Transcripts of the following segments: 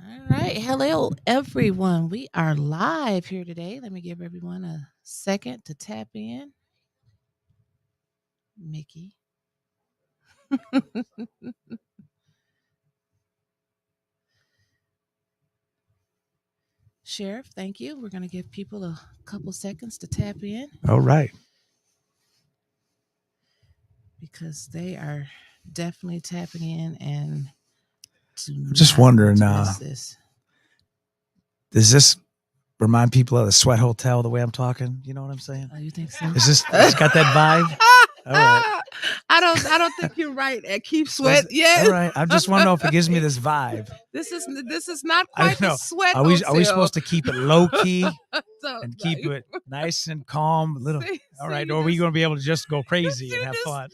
All right. Hello, everyone. We are live here today. Let me give everyone a second to tap in. Mickey. Sheriff, thank you. We're going to give people a couple seconds to tap in All right. because they are definitely tapping in and I'm just wondering, this. does this remind people of the Sweat Hotel the way I'm talking? You know what I'm saying? Oh, you think so? Is this got that vibe? All right. I don't think you're right at Keep Sweat yet. All right. I just want to know if it gives me this vibe. This is not quite the Sweat Are we Hotel. supposed to keep it low key So, and keep it nice and calm? All right. you Or are we just- going to be able to just go crazy and have just- fun?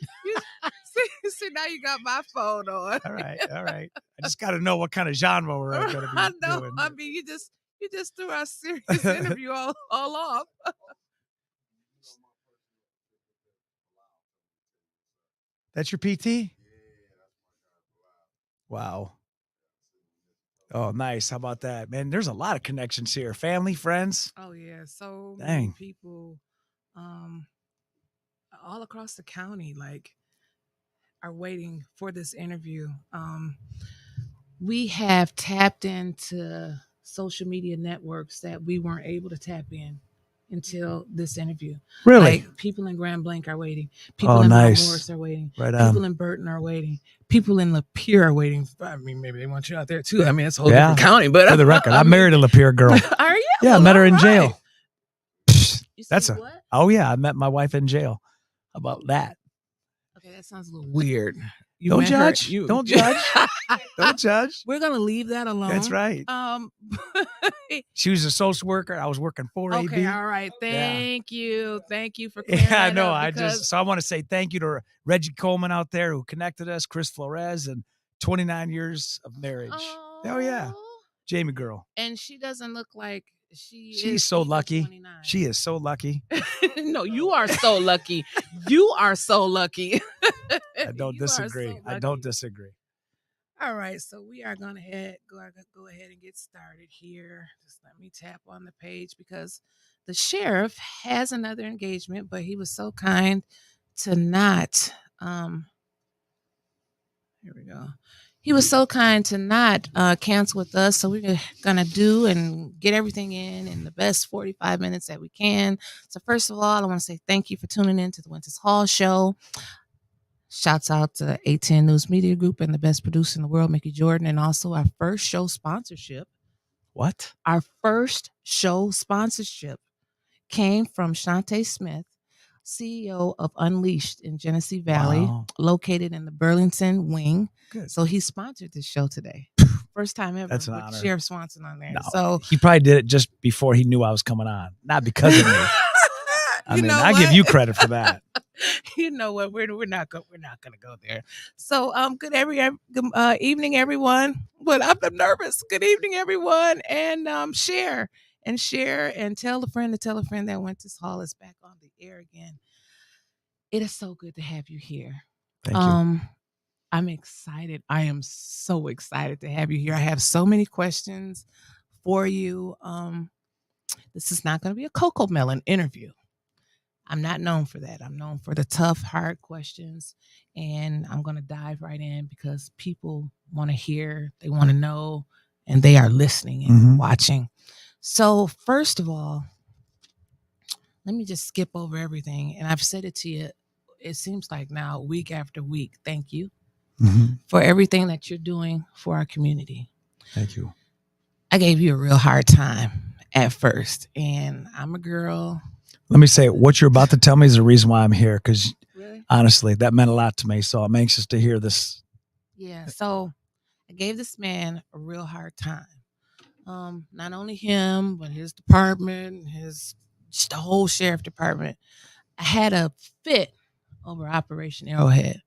See, now you got my phone on. All right. All right. I just got to know what kind of genre we're going to be I know. doing. I mean, you just threw our serious interview all off. That's your PT? Wow. Oh, nice. How about that, man? There's a lot of connections here. Family, friends. Oh yeah, so many people, all across the county, like, are waiting for this interview. We have tapped into social media networks that we weren't able to tap in until this interview. Really? Like, people in Grand Blanc are waiting. People in nice. Mount Morris are waiting. Right on. People in Burton are waiting. People in Lapeer are waiting. I mean, maybe they want you out there too. I mean, it's a whole different county. But for the record, I married a Lapeer girl. Are you? Yeah, I met her in jail. That's what? Oh yeah, I met my wife in jail. How about that? Okay, that sounds a little weird. Don't judge. Don't judge. Don't judge. We're gonna leave that alone. That's right. She was a social worker. I was working for AB. Okay, all right. Thank you for Yeah, I know. I want to say thank you to Reggie Coleman out there who connected us, Chris Flores, and 29 years of marriage. Oh yeah, Jamie girl. And she doesn't look like she's so lucky. 29. She is so lucky. No, you are so lucky. You are so lucky. I don't disagree. I don't disagree. All right, so we are going to go ahead and get started here. Just let me tap on the page because the sheriff has another engagement, but he was so kind to not. Here we go. He was so kind to not cancel with us, so we're gonna do and get everything in the best 45 minutes that we can. So first of all, I want to say thank you for tuning in to the Wyntis Hall Show. Shouts out to the A10 News Media Group and the best producer in the world, Mickey Jordan, and also our first show sponsorship. What? Our first show sponsorship came from Shantae Smith, CEO of Unleashed in Genesee Valley, located in the Burlington wing. Good. So he sponsored this show today. First time ever. That's an with honor. Sheriff Swanson on there. No, so he probably did it just before he knew I was coming on, not because of me. I give you credit for that. You know what? We're not going to go there. So good evening, everyone. But I'm nervous. Good evening, everyone, and share and tell a friend that Wyntis Hall is back on the air again. It is so good to have you here. Thank you. I'm excited. I am so excited to have you here. I have so many questions for you. This is not going to be a Coco Melon interview. I'm not known for that. I'm known for the tough, hard questions, and I'm going to dive right in because people want to hear, they want to know, and they are listening and watching. So first of all, let me just skip over everything. And I've said it to you, it seems like now, week after week. Thank you for everything that you're doing for our community. Thank you. I gave you a real hard time at first, and I'm a girl. Let me say, what you're about to tell me is the reason why I'm here, because really? Honestly, that meant a lot to me. So I'm anxious to hear this. Yeah, so I gave this man a real hard time. Not only him, but his department, just the whole sheriff department. I had a fit over Operation Arrowhead.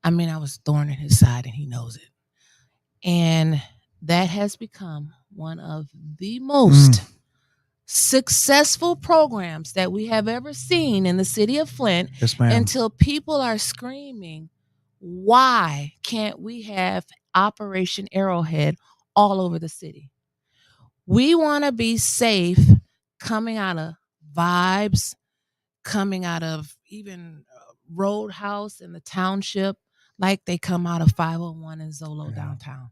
I mean, I was thorn in his side, and he knows it. And that has become one of the most successful programs that we have ever seen in the city of Flint. Yes, ma'am. Until people are screaming, why can't we have Operation Arrowhead all over the city. We want to be safe coming out of Vibes, coming out of even Roadhouse in the township, like they come out of 501 in Zolo downtown.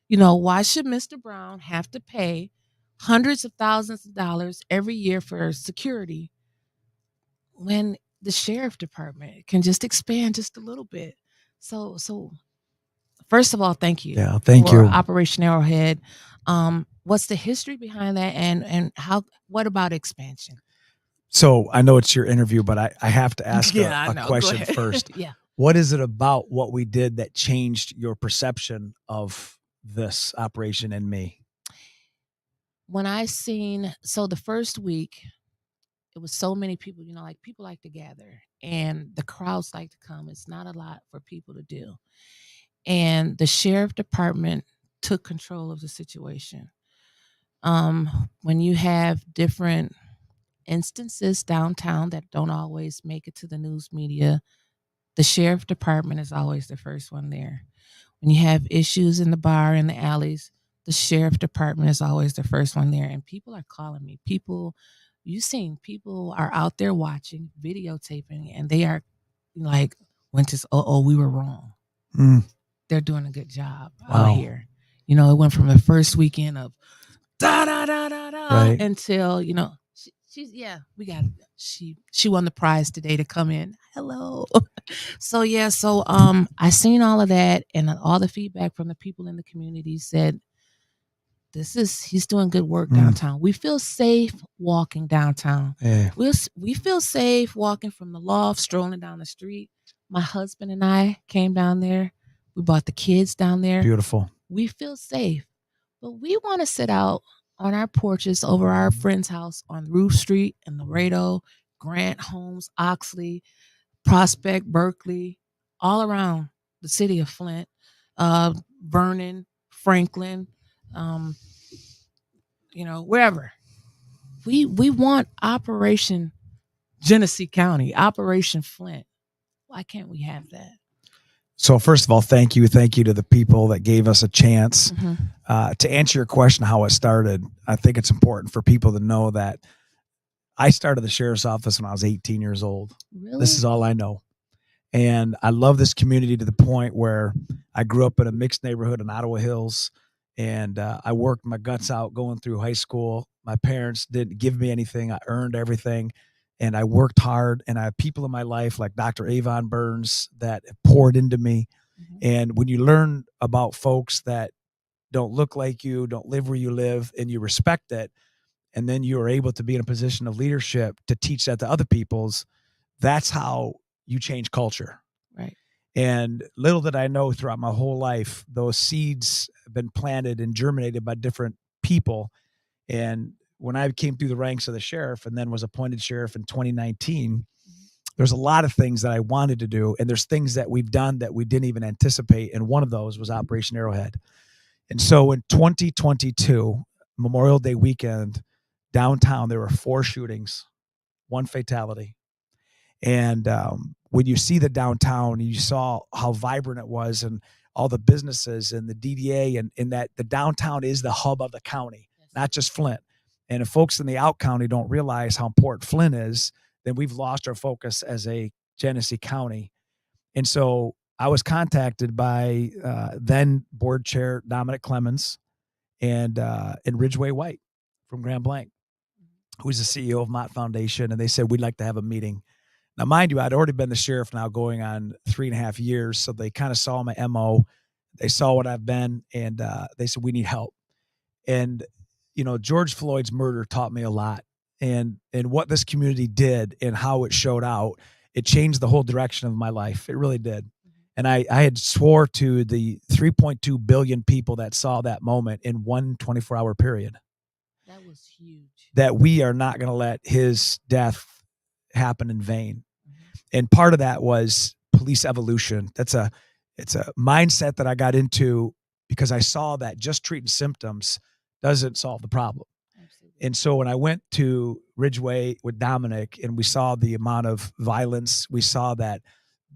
Why should Mr. Brown have to pay hundreds of thousands of dollars every year for security when the sheriff department can just expand just a little bit? So first of all, thank you. Yeah, thank for you. Operation Arrowhead. What's the history behind that, and what about expansion? So I know it's your interview, but I have to ask a question first. Yeah. What is it about what we did that changed your perception of this operation and me? When so the first week, it was so many people, like people like to gather and the crowds like to come. It's not a lot for people to do. And the sheriff department took control of the situation. When you have different instances downtown that don't always make it to the news media, the sheriff department is always the first one there. When you have issues in the bar, in the alleys, the sheriff department is always the first one there. And people are calling me. People are out there watching, videotaping, and they are like, Wyntis, we were wrong. They're doing a good job out here. It went from the first weekend of da da da da da until we got she won the prize today to come in. Hello. So I seen all of that, and all the feedback from the people in the community said he's doing good work downtown. We feel safe walking downtown. Yeah. We feel safe walking from the loft, strolling down the street. My husband and I came down there. We brought the kids down there. Beautiful. We feel safe, but we want to sit out on our porches over our friend's house on Roof Street in Laredo, Grant Homes, Oxley, Prospect, Berkeley, all around the city of Flint, Vernon, Franklin, wherever. We want Operation Genesee County, Operation Flint. Why can't we have that? So first of all, thank you to the people that gave us a chance. To answer your question, how it started, I think it's important for people to know that I started the sheriff's office when I was 18 years old. Really? This is all I know. And I love this community to the point where I grew up in a mixed neighborhood in Ottawa Hills, and I worked my guts out going through high school. My parents didn't give me anything. I earned everything. And I worked hard, and I have people in my life like Dr. Avon Burns that poured into me. And when you learn about folks that don't look like you, don't live where you live, and you respect it, and then you are able to be in a position of leadership to teach that to other people's, that's how you change culture. Right. And little did I know throughout my whole life, those seeds have been planted and germinated by different people. And when I came through the ranks of the sheriff and then was appointed sheriff in 2019, there's a lot of things that I wanted to do. And there's things that we've done that we didn't even anticipate. And one of those was Operation Arrowhead. And so in 2022, Memorial Day weekend, downtown, there were 4 shootings, 1 fatality. And when you see the downtown, you saw how vibrant it was and all the businesses and the DDA and that the downtown is the hub of the county, not just Flint. And if folks in the out county don't realize how important Flint is, then we've lost our focus as a Genesee County. And so I was contacted by then board chair Dominic Clemens and Ridgway White from Grand Blanc, who's the CEO of Mott Foundation. And they said, we'd like to have a meeting. Now, mind you, I'd already been the sheriff now going on 3.5 years. So they kind of saw my MO. They saw what I've been, and they said, we need help. And George Floyd's murder taught me a lot, and what this community did and how it showed out. It changed the whole direction of my life. It really did. And I had swore to the 3.2 billion people that saw that moment in one 24-hour period. That was huge. That we are not going to let his death happen in vain. And part of that was police evolution. It's a mindset that I got into because I saw that just treating symptoms doesn't solve the problem. Absolutely. And so when I went to Ridgway with Dominic and we saw the amount of violence, we saw that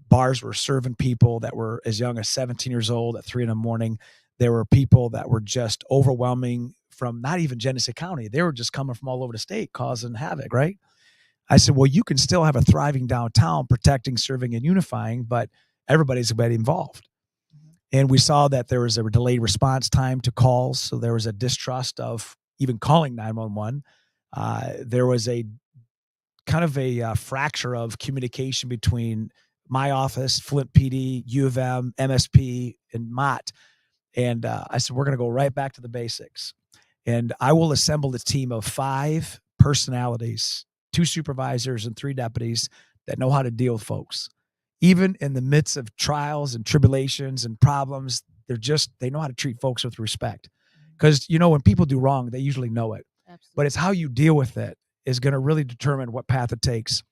bars were serving people that were as young as 17 years old at 3 a.m. There were people that were just overwhelming from not even Genesee County. They were just coming from all over the state causing havoc, right? I said, well, you can still have a thriving downtown, protecting, serving, and unifying, but everybody's already involved. And we saw that there was a delayed response time to calls. So there was a distrust of even calling 911. There was a kind of a fracture of communication between my office, Flint PD, U of M, MSP, and Mott. And I said, we're going to go right back to the basics. And I will assemble a team of 5 personalities, 2 supervisors and 3 deputies that know how to deal with folks. Even in the midst of trials and tribulations and problems, they know how to treat folks with respect. Because, when people do wrong, they usually know it. Absolutely. But it's how you deal with it is going to really determine what path it takes.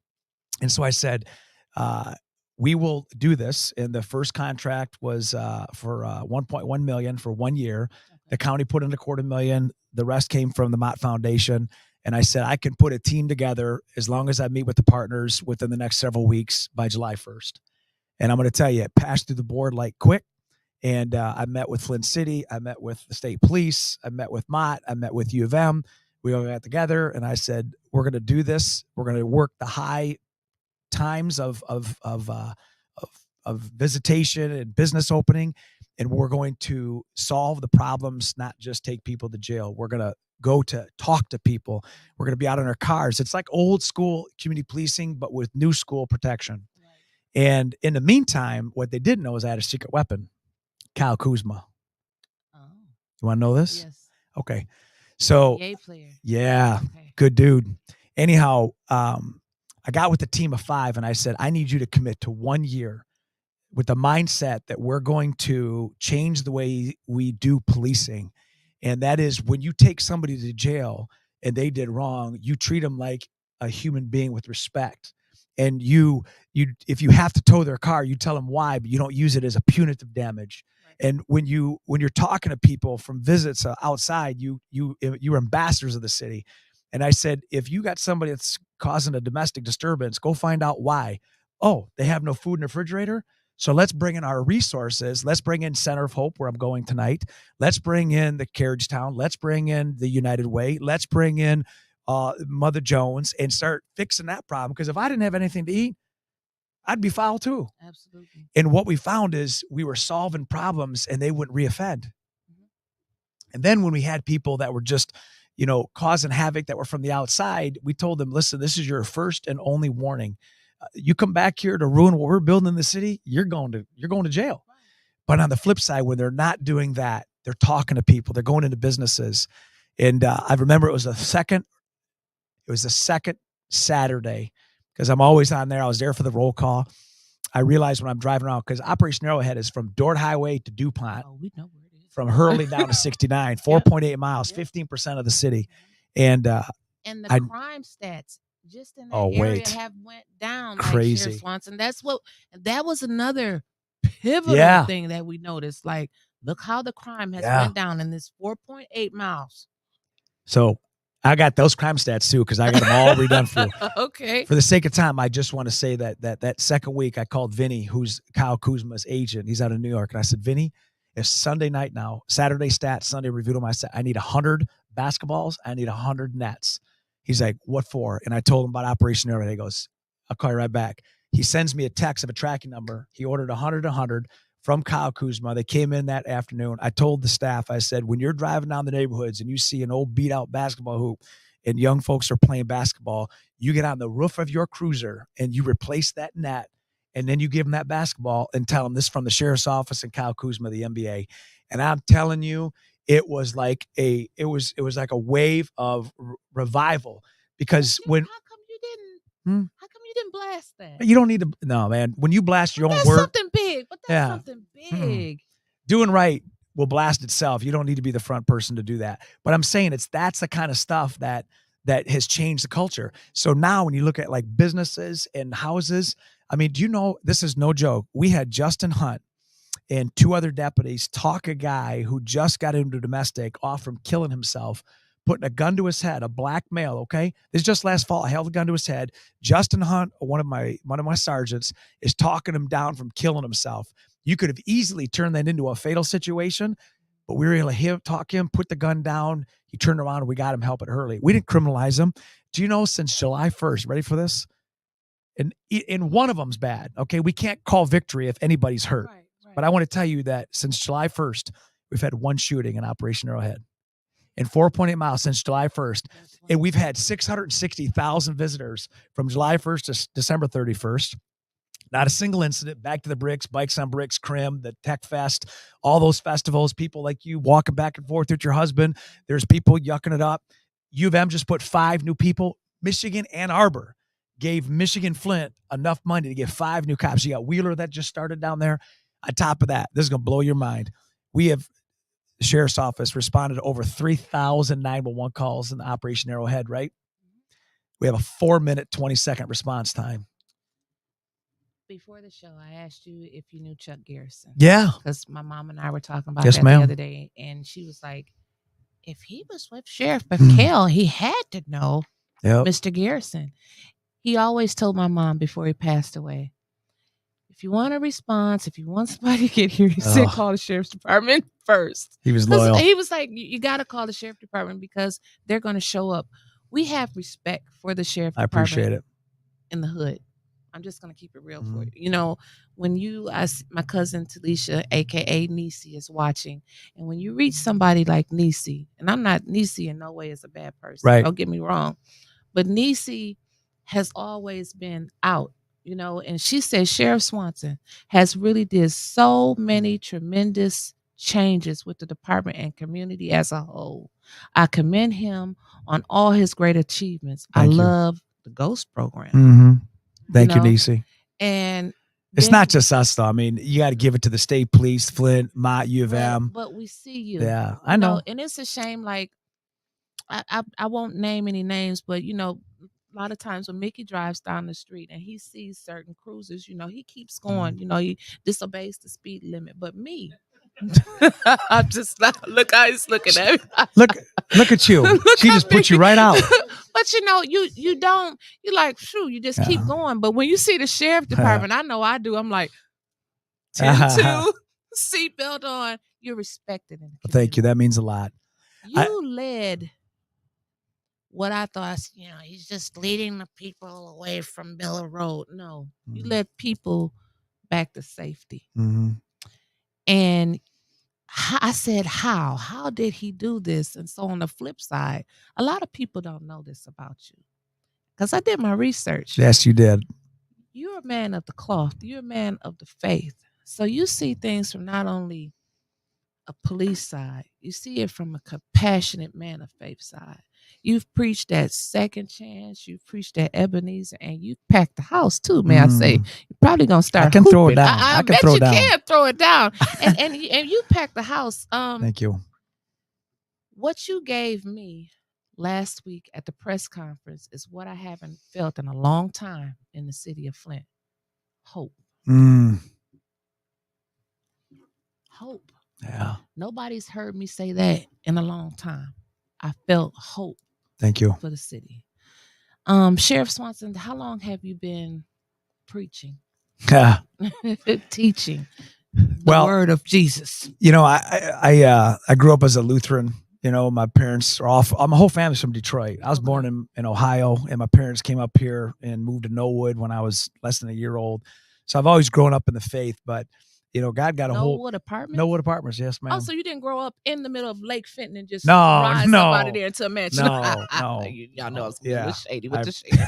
And so I said, we will do this. And the first contract was for $1.1 million for 1 year. Okay. The county put in $250,000. The rest came from the Mott Foundation. And I said, I can put a team together as long as I meet with the partners within the next several weeks by July 1st. And I'm going to tell you, it passed through the board like quick. And I met with Flint City. I met with the state police. I met with Mott. I met with U of M. We all got together, and I said, we're going to do this. We're going to work the high times of visitation and business opening, and we're going to solve the problems, not just take people to jail. We're going to go to talk to people. We're going to be out in our cars. It's like old school community policing, but with new school protection. Right. And in the meantime, what they didn't know is I had a secret weapon, Kyle Kuzma. Oh. You want to know this? Yes. Okay. So, player. Yeah, okay. Good dude. Anyhow, I got with a team of 5 and I said, I need you to commit to 1 year with the mindset that we're going to change the way we do policing. And that is, when you take somebody to jail and they did wrong, you treat them like a human being with respect. And you if you have to tow their car, you tell them why, but you don't use it as a punitive damage. Right. And when you're talking to people from visits outside, you're ambassadors of the city. And I said, if you got somebody that's causing a domestic disturbance, go find out why. Oh, they have no food in the refrigerator. So let's bring in our resources. Let's bring in Center of Hope, where I'm going tonight. Let's bring in the Carriage Town. Let's bring in the United Way. Let's bring in Mother Jones and start fixing that problem. Because if I didn't have anything to eat, I'd be foul too. Absolutely. And what we found is we were solving problems and they wouldn't reoffend. Mm-hmm. And then when we had people that were just, causing havoc that were from the outside, we told them, listen, this is your first and only warning. You come back here to ruin what we're building in the city, you're going to jail. Right. But on the flip side, when they're not doing that, they're talking to people, they're going into businesses. And I remember it was the second Saturday, because I'm always on there. I was there for the roll call. I realized when I'm driving around, because Operation Arrowhead is from Dort Highway to DuPont. Oh, we know where it is. From Hurley down to 69, 4.8 miles, 15% of the city. And the crime stats just in that area have went down. Crazy. Like Swanson. That was another pivotal thing that we noticed. Like, look how the crime has went down in this 4.8 miles. So I got those crime stats too, because I got them all redone for you. Okay. For the sake of time, I just want to say that second week I called Vinny, who's Kyle Kuzma's agent. He's out of New York. And I said, Vinny, it's Sunday night now, Saturday stats, Sunday review to my set. I need 100 basketballs. I need 100 nets. He's like, what for? And I told him about Operation Arrowhead. He goes, I'll call you right back. He sends me a text of a tracking number. He ordered 100 from Kyle Kuzma. They came in that afternoon. I told the staff, I said, when you're driving down the neighborhoods and you see an old beat out basketball hoop and young folks are playing basketball, you get on the roof of your cruiser and you replace that net. And then you give them that basketball and tell them this is from the sheriff's office and Kyle Kuzma, the NBA. And I'm telling you, it was like a wave of revival, because how come you didn't blast that? You don't need to. No, man. When you blast your own that's word, something big. But that's something big. Mm-hmm. Doing right will blast itself. You don't need to be the front person to do that. But I'm saying that's the kind of stuff that has changed the culture. So now when you look at like businesses and houses, I mean, do you know, this is no joke. We had Justin Hunt and 2 other deputies talk a guy who just got into domestic off from killing himself, putting a gun to his head, a black male. Okay. This is just last fall. I held a gun to his head. Justin Hunt, one of my sergeants, is talking him down from killing himself. You could have easily turned that into a fatal situation, but we were able to talk him, put the gun down. He turned around and we got him help at Hurley. We didn't criminalize him. Do you know since July 1st, ready for this? And one of them's bad. Okay. We can't call victory if anybody's hurt. Right. But I want to tell you that since July 1st, we've had one shooting in Operation Arrowhead in 4.8 miles since July 1st. And we've had 660,000 visitors from July 1st to December 31st. Not a single incident. Back to the Bricks, Bikes on Bricks, Crim, the Tech Fest, all those festivals, people like you walking back and forth with your husband. There's people yucking it up. U of M just put 5 new people. Michigan Ann Arbor gave Michigan Flint enough money to get 5 new cops. You got Wheeler that just started down there. On top of that, this is going to blow your mind. We have the sheriff's office responded to over 3,000 911 calls in the Operation Arrowhead, right? We have a 4-minute, 20-second response time. Before the show, I asked you if you knew Chuck Garrison. Yeah. Because my mom and I were talking about that the other day, and she was like, if he was with Sheriff McHale, he had to know Mr. Garrison. He always told my mom before he passed away, if you want a response, if you want somebody to get here, he said call the sheriff's department first. He was loyal. He was like, you got to call the sheriff's department because they're going to show up. We have respect for the sheriff's department. I appreciate it. In the hood. I'm just going to keep it real for you. You know, when my cousin Talisha, a.k.a. Nisi, is watching, and when you reach somebody like Nisi, and Nisi in no way is a bad person. Right. Don't get me wrong. But Nisi has always been out, you know, and she said Sheriff Swanson has really did so many tremendous changes with the department and community as a whole. I commend him on all his great achievements. I love the Ghost program. Mm-hmm. Thank you, Nisi. And it's not just us, though. I mean, you got to give it to the state police, Flint, Mott, U of M. But we see you. Yeah, I know. And it's a shame, like, I won't name any names, but, you know, a lot of times when Mickey drives down the street and he sees certain cruisers, you know, he keeps going, you know, he disobeys the speed limit. But me, I'm just not, look how he's looking at me. Look at you. She just put you right out. But you know, you don't, you're like, shoo, you just keep going. But when you see the sheriff department, I know I do. I'm like, 10-2, seatbelt on. You're respected. Well, thank you. That means a lot. You led what I thought, you know, he's just leading the people away from Miller Road. No, you led people back to safety. Mm-hmm. And I said, how? How did he do this? And so on the flip side, a lot of people don't know this about you. Because I did my research. Yes, you did. You're a man of the cloth. You're a man of the faith. So you see things from not only a police side, you see it from a compassionate man of faith side. You've preached that second chance. You've preached that Ebenezer, and you packed the house too. May I say? You're probably gonna start. I can hooping. throw it down. I can bet throw you it down. can throw it down. and you packed the house. Thank you. What you gave me last week at the press conference is what I haven't felt in a long time in the city of Flint. Hope. Hope. Yeah. Nobody's heard me say that in a long time. I felt hope. Thank you. For the city. Sheriff Swanson, how long have you been preaching? Teaching the word of Jesus? You know, I grew up as a Lutheran. You know, my parents are off. My whole family's from Detroit. I was born in Ohio, and my parents came up here and moved to Knollwood when I was less than a year old. So I've always grown up in the faith, but you know, God got a whole Knollwood Apartments. Yes, ma'am. Oh, so you didn't grow up in the middle of Lake Fenton and just ride somebody there into a mansion? No. Y'all know I was a little shady with the shade.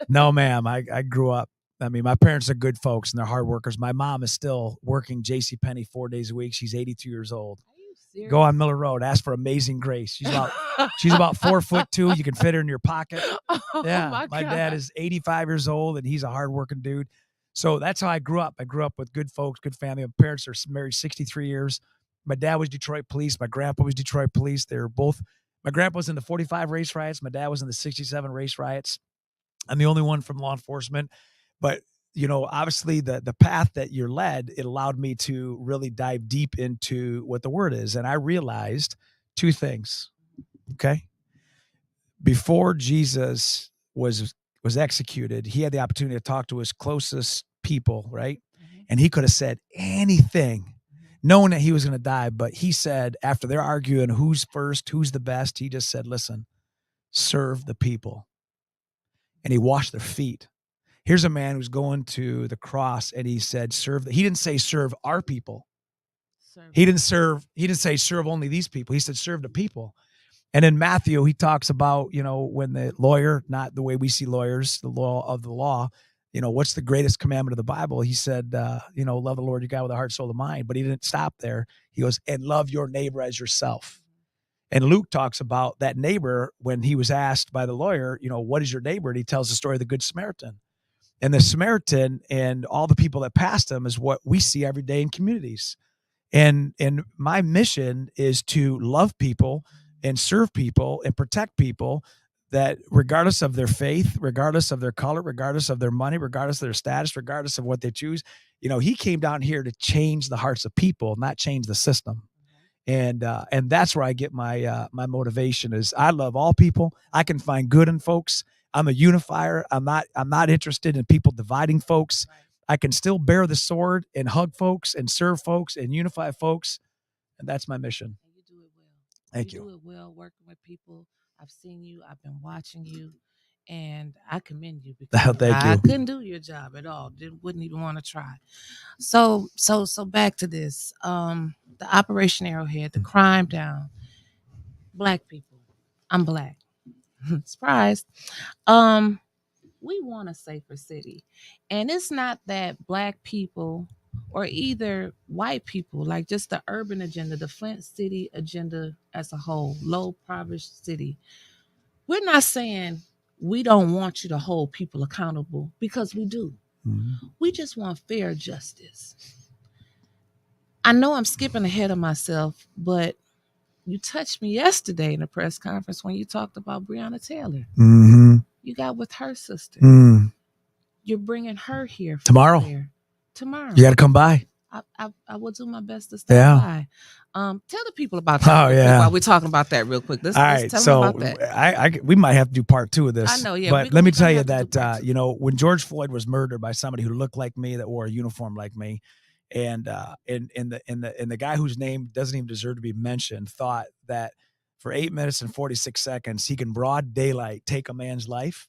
No, ma'am. I grew up. I mean, my parents are good folks and they're hard workers. My mom is still working JCPenney 4 days a week. She's 82 years old. Are you serious? Go on Miller Road. Ask for Amazing Grace. She's about 4'2". You can fit her in your pocket. Yeah, my dad is 85 years old and he's a hardworking dude. So that's how I grew up. I grew up with good folks, good family. My parents are married 63 years. My dad was Detroit police. My grandpa was Detroit police. They were both, my grandpa was in the 45 race riots. My dad was in the 67 race riots. I'm the only one from law enforcement. But, you know, obviously the path that you're led, it allowed me to really dive deep into what the word is. And I realized 2 things. Okay. Before Jesus was executed, he had the opportunity to talk to his closest people, right? Mm-hmm. And he could have said anything. knowing that he was going to die. But he said, after they're arguing who's first, who's the best, he just said, listen, serve the people. And he washed their feet. Here's a man who's going to the cross, and he said, serve. He didn't say serve our people. He didn't say serve only these people. He said serve the people. And in Matthew, he talks about, when the lawyer, not the way we see lawyers, the law of the law, what's the greatest commandment of the Bible? He said, love the Lord your God with a heart, soul, and mind. But he didn't stop there. He goes, and love your neighbor as yourself. And Luke talks about that neighbor when he was asked by the lawyer, what is your neighbor? And he tells the story of the Good Samaritan. And the Samaritan and all the people that passed him is what we see every day in communities. And my mission is to love people and serve people and protect people, that regardless of their faith, regardless of their color, regardless of their money, regardless of their status, regardless of what they choose, he came down here to change the hearts of people, not change the system. And that's where I get my motivation is I love all people. I can find good in folks. I'm a unifier. I'm not interested in people dividing folks. I can still bear the sword and hug folks and serve folks and unify folks. And that's my mission. And you do it well. Thank you. You do it well working with people. I've seen you. I've been watching you. And I commend you because Thank you. I couldn't do your job at all. Wouldn't even want to try. So back to this. The Operation Arrowhead, the crime down. Black people. I'm black. Surprise. We want a safer city. And it's not that black people or either white people, like just the urban agenda, the Flint City agenda as a whole, low impoverished city. We're not saying we don't want you to hold people accountable, because we do. Mm-hmm. We just want fair justice. I know I'm skipping ahead of myself, but you touched me yesterday in a press conference when you talked about Breonna Taylor. Mm-hmm. You got with her sister. Mm. You're bringing her here tomorrow. Tomorrow. You got to come by. I will do my best to stop by. Tell the people about that while we're talking about that real quick. Let's tell them about that. We might have to do part 2 of this. I know, yeah. But let me tell you that, when George Floyd was murdered by somebody who looked like me, that wore a uniform like me, and the guy whose name doesn't even deserve to be mentioned thought that for 8 minutes and 46 seconds, he can broad daylight take a man's life.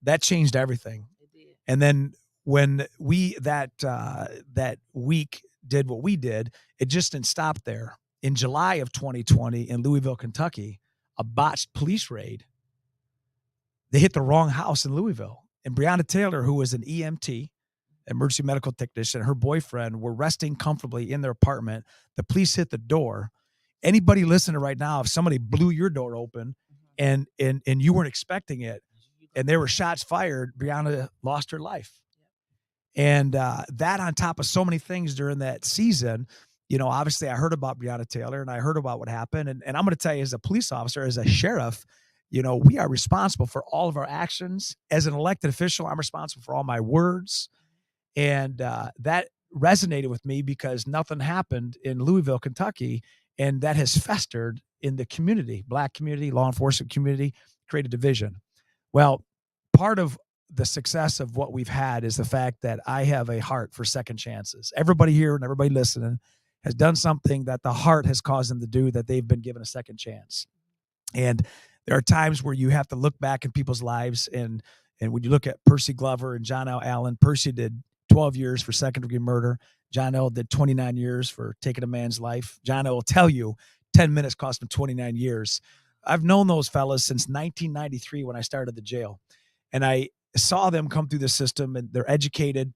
That changed everything. It did. And then when we that week did what we did, it just didn't stop there. In July of 2020 in Louisville, Kentucky, a botched police raid. They hit the wrong house in Louisville. And Breonna Taylor, who was an EMT, emergency medical technician, and her boyfriend were resting comfortably in their apartment. The police hit the door. Anybody listening right now, if somebody blew your door open and you weren't expecting it, and there were shots fired, Breonna lost her life. And that on top of so many things during that season, obviously I heard about Breonna Taylor and I heard about what happened. And I'm going to tell you, as a police officer, as a sheriff, we are responsible for all of our actions. As an elected official, I'm responsible for all my words. And that resonated with me because nothing happened in Louisville, Kentucky. And that has festered in the community, Black community, law enforcement community, created division. Well, part of the success of what we've had is the fact that I have a heart for second chances. Everybody here and everybody listening has done something that the heart has caused them to do, that they've been given a second chance. And there are times where you have to look back in people's lives. And when you look at Percy Glover and John L. Allen, Percy did 12 years for second-degree murder. John L. did 29 years for taking a man's life. John L. will tell you 10 minutes cost him 29 years. I've known those fellas since 1993 when I started the jail. And I saw them come through the system, and they're educated.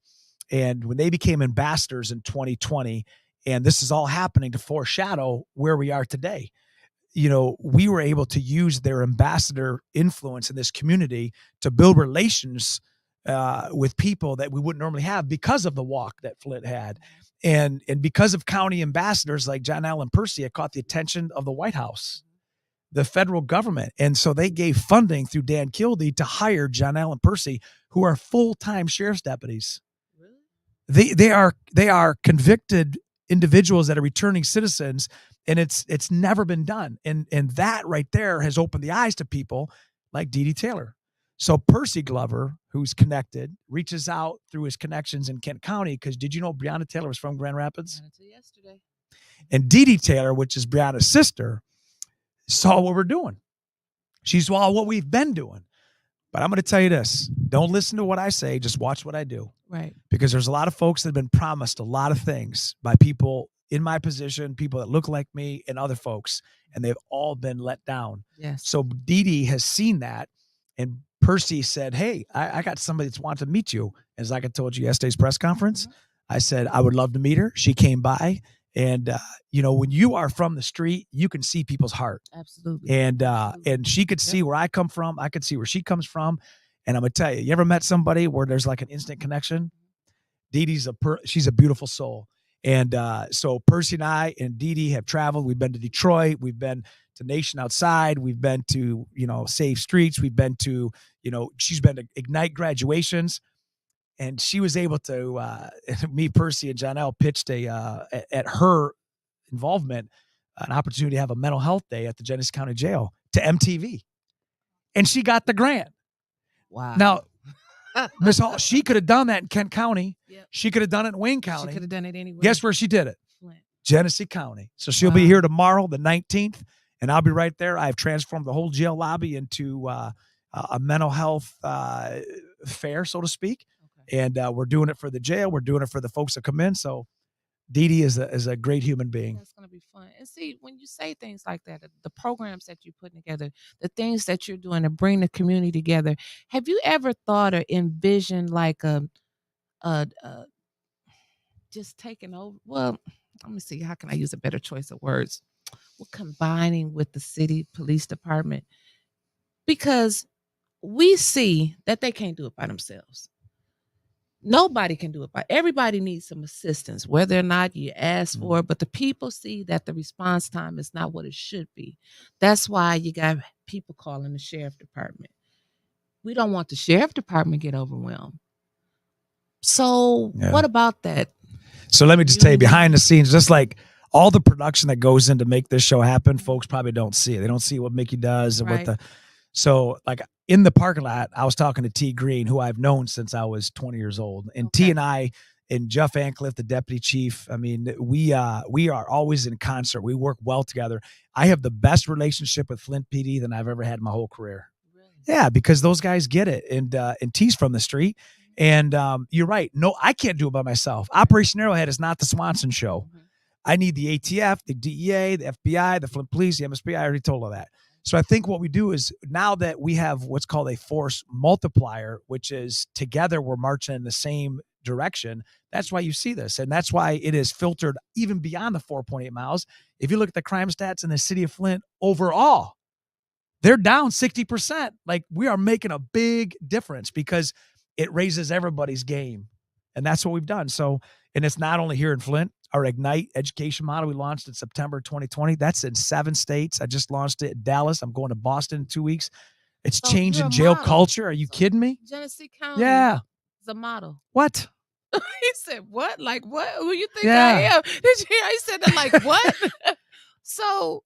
And when they became ambassadors in 2020, and this is all happening to foreshadow where we are today, we were able to use their ambassador influence in this community to build relations with people that we wouldn't normally have because of the walk that Flint had. And because of county ambassadors like John Allen Percy, it caught the attention of the White House, the federal government. And so they gave funding through Dan Kildee to hire John Allen Percy, who are full-time sheriff's deputies. Really? They are convicted individuals that are returning citizens, and it's never been done. And that right there has opened the eyes to people like Dee Dee Taylor. So Percy Glover, who's connected, reaches out through his connections in Kent County, because did you know Breonna Taylor was from Grand Rapids? Until yesterday. And Dee Dee Taylor, which is Brianna's sister, saw what we're doing. She saw what we've been doing. But I'm going to tell you this. Don't listen to what I say. Just watch what I do. Right. Because there's a lot of folks that have been promised a lot of things by people in my position, people that look like me, and other folks, and they've all been let down. Yes. So Dee Dee has seen that, and Percy said, hey, I got somebody that's wanted to meet you. As like I told you yesterday's press conference, I said, I would love to meet her. She came by. And, when you are from the street, you can see people's heart. Absolutely. And she could see where I come from. I could see where she comes from. And I'm going to tell you, you ever met somebody where there's like an instant connection? Dee Dee's she's a beautiful soul. And so Percy and I and Dee Dee have traveled. We've been to Detroit. We've been to Nation Outside. We've been to, Save Streets. We've been to, she's been to Ignite graduations. And she was able to, me, Percy, and Jonelle pitched at her involvement, an opportunity to have a mental health day at the Genesee County Jail to MTV. And she got the grant. Wow. Now, Miss Hall, she could have done that in Kent County. Yep. She could have done it in Wayne County. She could have done it anywhere. Guess where she did it? Flint. Genesee County. So she'll be here tomorrow, the 19th, and I'll be right there. I've transformed the whole jail lobby into a mental health fair, so to speak. Okay. And we're doing it for the jail. We're doing it for the folks that come in. So Dee Dee is a great human being. That's going to be fun. And see, when you say things like that, the programs that you're putting together, the things that you're doing to bring the community together, have you ever thought or envisioned like just taking over? Well, let me see. How can I use a better choice of words? Well, combining with the city police department, because we see that they can't do it by themselves. Nobody can do it everybody needs some assistance, whether or not you ask for it, but the people see that the response time is not what it should be. That's why you got people calling the sheriff department. We don't want the sheriff department to get overwhelmed. So what about that? So let me just tell you, behind the scenes, just like all the production that goes in to make this show happen, folks probably don't see it. They don't see what Mickey does and so like in the parking lot, I was talking to T Green, who I've known since I was 20 years old. And T and I and Jeff Ancliffe, the deputy chief, I mean, we are always in concert. We work well together. I have the best relationship with Flint PD than I've ever had in my whole career. Really? Yeah, because those guys get it. And T's from the street. And you're right. No, I can't do it by myself. Operation Arrowhead is not the Swanson show. I need the ATF, the DEA, the FBI, the Flint Police, the MSP. I already told all that. So I think what we do is, now that we have what's called a force multiplier, which is together we're marching in the same direction, that's why you see this. And that's why it is filtered even beyond the 4.8 miles. If you look at the crime stats in the city of Flint overall, they're down 60%. Like, we are making a big difference because it raises everybody's game. And that's what we've done. So, and it's not only here in Flint. Our Ignite education model we launched in September 2020. That's in 7 states. I just launched it in Dallas. I'm going to Boston in 2 weeks. It's changing jail culture. Are you kidding me? Genesee County. Yeah. It's a model. What? He said, what? Like, what? Who you think I am? Did you hear? He said that, like, what? So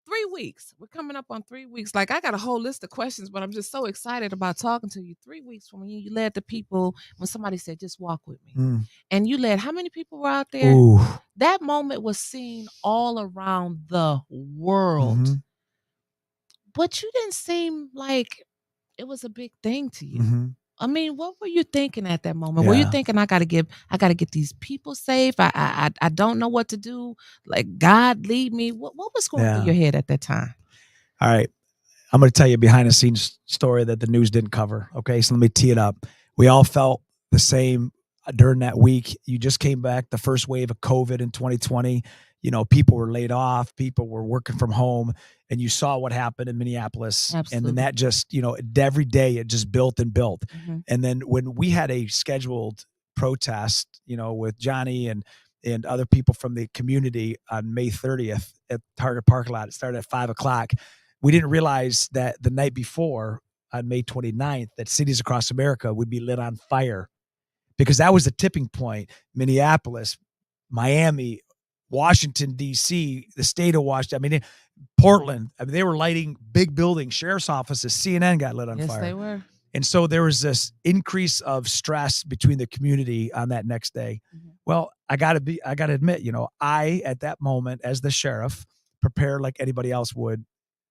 3 weeks. We're coming up on 3 weeks. Like, I got a whole list of questions, but I'm just so excited about talking to you. 3 weeks from when you led the people, when somebody said, just walk with me. And you led, how many people were out there? Ooh. That moment was seen all around the world. But you didn't seem like it was a big thing to you. I mean, what were you thinking at that moment? Were you thinking, I gotta get these people safe? I don't know what to do. Like, God lead me. What was going through your head at that time? All right. I'm going to tell you a behind the scenes story that the news didn't cover. Okay. So let me tee it up. We all felt the same during that week. You just came back, the first wave of COVID in 2020. People were laid off, people were working from home, and you saw what happened in Minneapolis. Absolutely. And then that just, every day it just built and built. And then when we had a scheduled protest, with Johnny and other people from the community on May 30th at Target parking lot, it started at 5:00. We didn't realize that the night before, on May 29th, that cities across America would be lit on fire, because that was the tipping point. Minneapolis, Miami, Washington, D.C., the state of Washington, Portland. They were lighting big buildings, sheriff's offices. CNN got lit on fire. Yes, they were. And so there was this increase of stress between the community on that next day. Mm-hmm. Well, I got to admit, I, at that moment as the sheriff, prepared like anybody else would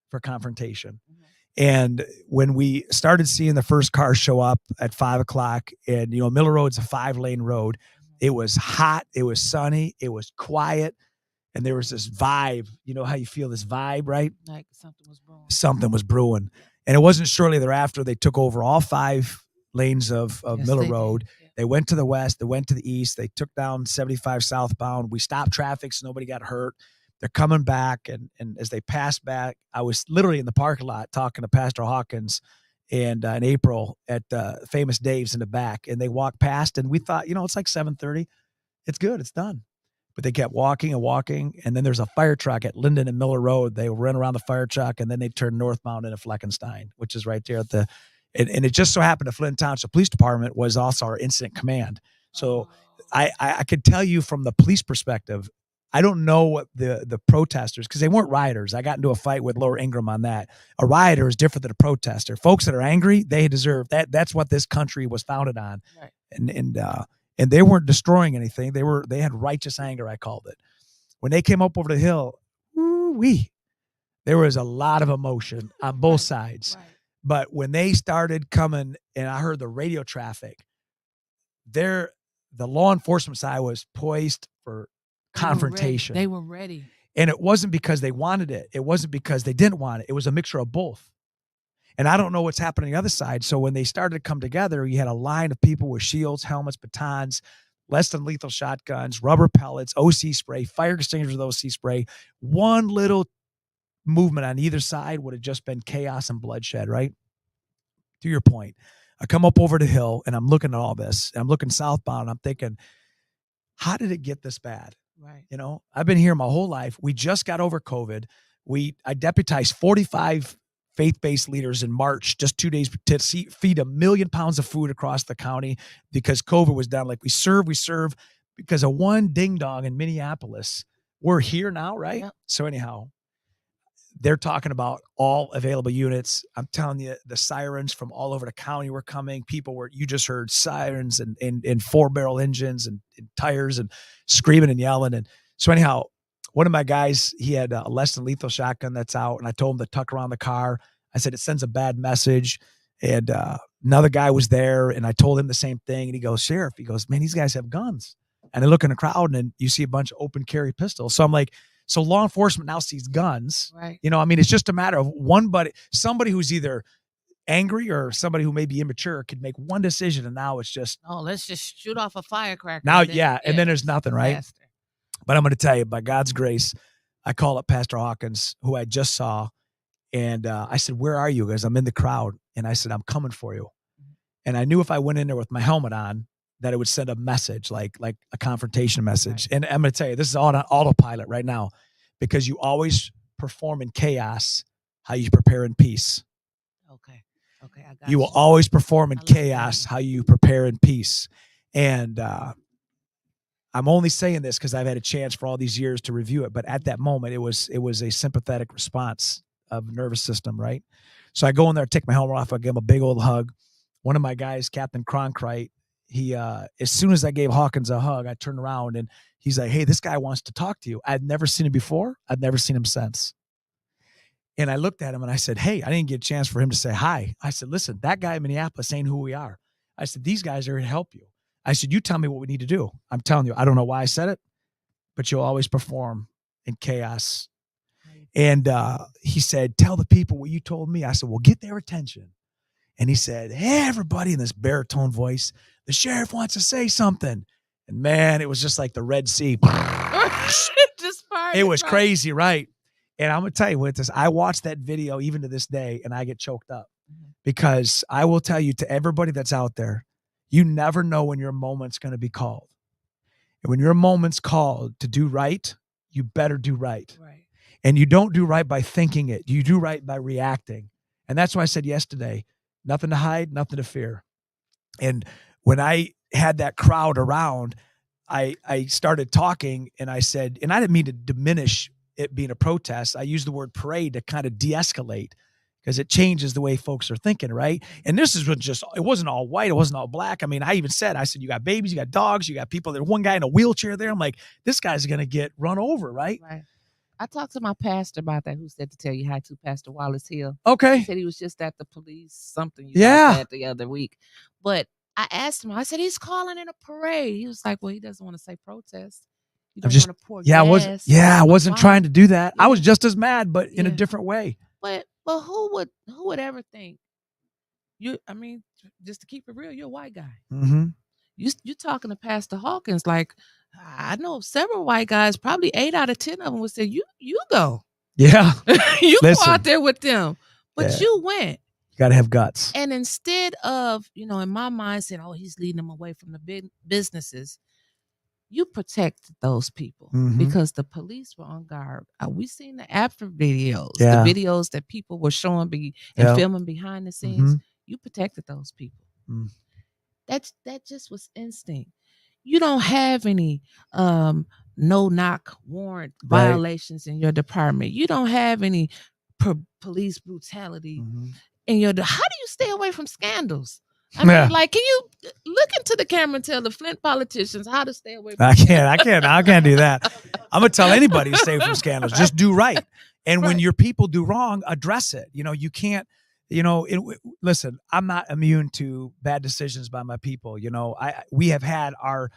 for confrontation. Mm-hmm. And when we started seeing the first car show up at 5:00, and Miller Road's a 5-lane road, Mm-hmm. it was hot, it was sunny, it was quiet, and there was this vibe. You know how you feel this vibe, right? Like something was brewing. Something was brewing. And it wasn't shortly thereafter they took over all 5 lanes of Yes, Miller they Road. did. Yeah. They went to the west, they went to the east, they took down 75 southbound. We stopped traffic so nobody got hurt. They're coming back, and as they passed back, I was literally in the parking lot talking to Pastor Hawkins and in April at Famous Dave's in the back, and they walked past, and we thought, it's like 7:30. It's good, it's done. But they kept walking and walking, and then there's a fire truck at Linden and Miller Road. They ran around the fire truck, and then they turned northbound into Fleckenstein, which is right there at the and it just so happened the Flint Township Police Department was also our incident command. So I could tell you from the police perspective, I don't know what the protesters, because they weren't rioters. I got into a fight with Laura Ingram on that. A rioter is different than a protester. Folks that are angry, they deserve that. That's what this country was founded on. Right. And they weren't destroying anything. They had righteous anger, I called it. When they came up over the hill, there was a lot of emotion on both sides. Right. But when they started coming, and I heard the radio traffic, the law enforcement side was poised for confrontation. They were ready. And it wasn't because they wanted it. It wasn't because they didn't want it. It was a mixture of both. And I don't know what's happening on the other side. So when they started to come together, you had a line of people with shields, helmets, batons, less than lethal shotguns, rubber pellets, OC spray, fire extinguishers with OC spray. One little movement on either side would have just been chaos and bloodshed, right? To your point, I come up over the hill, and I'm looking at all this. I'm looking southbound, and I'm thinking, how did it get this bad? Right. I've been here my whole life. We just got over COVID. I deputized 45 faith-based leaders in March, just 2 days, to feed 1 million pounds of food across the county because COVID was down. Like we serve because of one ding dong in Minneapolis. We're here now, right? Yep. So anyhow, they're talking about all available units. I'm telling you, the sirens from all over the county were coming. You just heard sirens and 4-barrel engines and tires and screaming and yelling. And so anyhow, one of my guys, he had a less than lethal shotgun that's out, and I told him to tuck around the car. I said, it sends a bad message. And another guy was there, and I told him the same thing. And he goes, Sheriff, he goes, man, these guys have guns. And I look in the crowd, and you see a bunch of open carry pistols. So I'm like, so law enforcement now sees guns. Right. It's just a matter of somebody who's either angry or somebody who may be immature could make one decision, and now it's just, let's just shoot off a firecracker. Now, and then there's nothing, right? Faster. But I'm going to tell you, by God's grace, I call up Pastor Hawkins, who I just saw, and I said, where are you? Because I'm in the crowd. And I said, I'm coming for you. Mm-hmm. And I knew if I went in there with my helmet on, that it would send a message, like a confrontation message. Right. And I'm going to tell you, this is all on autopilot right now, because you always perform in chaos how you prepare in peace. Okay, I got you. You will always perform in chaos how you prepare in peace. And I'm only saying this because I've had a chance for all these years to review it. But at that moment, it was a sympathetic response of the nervous system, right? So I go in there, take my helmet off, I give him a big old hug. One of my guys, Captain Cronkrite, he as soon as I gave Hawkins a hug, I turned around and he's like, hey, this guy wants to talk to you. I'd never seen him before. I've never seen him since. And I looked at him and I said, hey, I didn't get a chance for him to say hi. I said, listen, that guy in Minneapolis ain't who we are. I said, these guys are here to help you. I said, you tell me what we need to do. I'm telling you, I don't know why I said it, but you'll always perform in chaos. And he said, tell the people what you told me. I said, well, get their attention. And he said, hey, everybody, in this baritone voice, the sheriff wants to say something. And man, it was just like the Red Sea. It was crazy, right? And I'm going to tell you, Wyntis, I watched that video even to this day, and I get choked up. Because I will tell you, to everybody that's out there, you never know when your moment's going to be called. And when your moment's called to do right, you better do right. Right. And you don't do right by thinking it. You do right by reacting. And that's why I said yesterday, nothing to hide, nothing to fear. And when I had that crowd around, I started talking, and I said, and I didn't mean to diminish it being a protest. I used the word parade to kind of de-escalate, because it changes the way folks are thinking, right? And this is it wasn't all white, it wasn't all black. I mean, I said, you got babies, you got dogs, you got people. There's one guy in a wheelchair there. I'm like, this guy's gonna get run over, right? Right. I talked to my pastor about that, who said to tell you hi to Pastor Wallace Hill. Okay. He said he was just at the police something Yeah. the other week. But I asked him, I said, he's calling in a parade. He was like, well, he doesn't want to say protest. You don't want to pour gas. I wasn't trying to do that. Yeah. I was just as mad, but in a different way. But who would ever think just to keep it real, you're a white guy. Mm-hmm. You talking to Pastor Hawkins, like, I know several white guys, probably 8 out of 10 of them would say, you go. Yeah. You go out there with them. But you went. You got to have guts. And instead of, in my mind saying, oh, he's leading them away from the big businesses, you protected those people because the police were on guard. We seen the after videos, the videos that people were showing and filming behind the scenes. You protected those people. That just was instinct. You don't have any no-knock warrant violations in your department. You don't have any police brutality in your. How do you stay away from scandals? I mean, like, can you look into the camera and tell the Flint politicians how to stay away from I can't do that. I'm going to tell anybody to stay away from scandals. Just do right. And when your people do wrong, address it. You can't, listen, I'm not immune to bad decisions by my people. We have had our